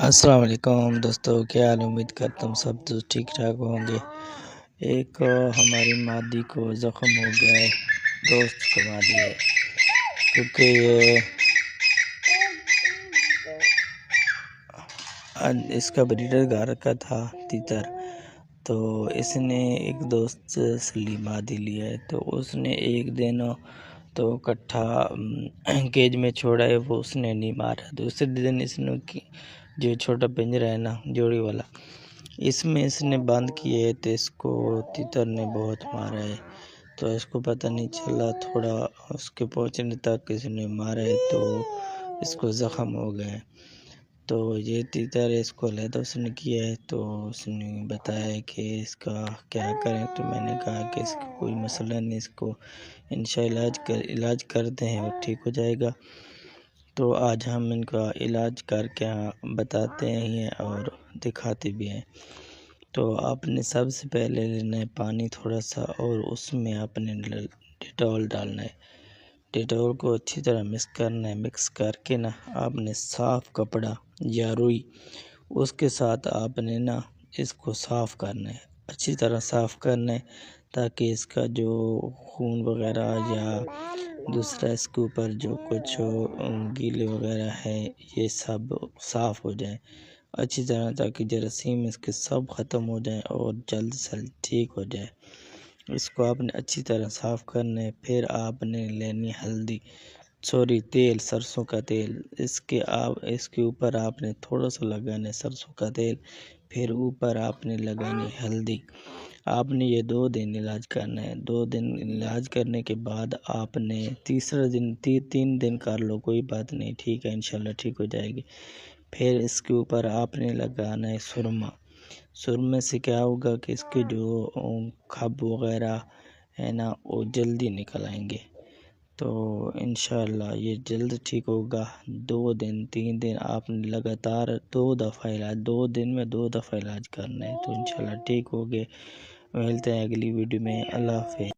السلام علیکم دوستو، کیا حال؟ امید کرتا ہوں سب تو ٹھیک ٹھاک ہوں گے۔ ایک ہماری مادی کو زخم ہو گیا ہے، دوست کو مادی ہے، کیونکہ یہ اس کا بریڈر گھر کا تھا تیتر، تو اس نے ایک دوست سے مادی لیا ہے، تو اس نے ایک دن تو کٹھا کیج میں چھوڑا ہے، وہ اس نے نہیں مارا۔ دوسرے دن اس نے جو چھوٹا پنجرا ہے نا جوڑی والا، اس میں اس نے بند کیے ہے، تو اس کو تیتر نے بہت مارا ہے، تو اس کو پتہ نہیں چلا، تھوڑا اس کے پہنچنے تک اس نے مارا ہے تو اس کو زخم ہو گئے۔ تو یہ تیتر اس کو علیحدہ اس نے کیا ہے، تو اس نے بتایا کہ اس کا کیا کریں، تو میں نے کہا کہ اس کا کوئی مسئلہ نہیں، اس کو انشاءاللہ علاج کرتے ہیں اور ٹھیک ہو جائے گا۔ تو آج ہم ان کا علاج کر کے بتاتے ہیں اور دکھاتے بھی ہیں۔ تو آپ نے سب سے پہلے لینا ہے پانی تھوڑا سا، اور اس میں آپ نے ڈیٹول ڈالنا ہے۔ ڈیٹول کو اچھی طرح مکس کرنا ہے، مکس کر کے نا آپ نے صاف کپڑا یا روئی اس کے ساتھ آپ نے نا اس کو صاف کرنا ہے، اچھی طرح صاف کرنا ہے، تاکہ اس کا جو خون وغیرہ یا دوسرا اس کے اوپر جو کچھ گیلے وغیرہ ہے یہ سب صاف ہو جائے اچھی طرح، تاکہ جراثیم اس کے سب ختم ہو جائیں اور جلد سے جلد ٹھیک ہو جائے۔ اس کو آپ نے اچھی طرح صاف کرنا ہے۔ پھر آپ نے لینی تیل، سرسوں کا تیل، اس کے اوپر آپ نے تھوڑا سا لگانا ہے سرسوں کا تیل، پھر اوپر آپ نے لگانی ہلدی۔ آپ نے یہ 2 دن علاج کرنا ہے۔ 2 دن علاج کرنے کے بعد آپ نے تیسرا دن 3 دن کر لو، کوئی بات نہیں، ٹھیک ہے، انشاءاللہ ٹھیک ہو جائے گی۔ پھر اس کے اوپر آپ نے لگانا ہے سرما۔ سرمے سے کیا ہوگا کہ اس کے جو کھب وغیرہ ہے نا وہ جلدی نکل آئیں گے، تو انشاءاللہ یہ جلد ٹھیک ہوگا۔ 2 دن 3 دن آپ نے لگاتار 2 دفعہ علاج، 2 دن میں 2 دفعہ علاج کرنا ہے، تو انشاءاللہ ٹھیک ہوگے۔ ملتے ہیں اگلی ویڈیو میں، اللہ حافظ۔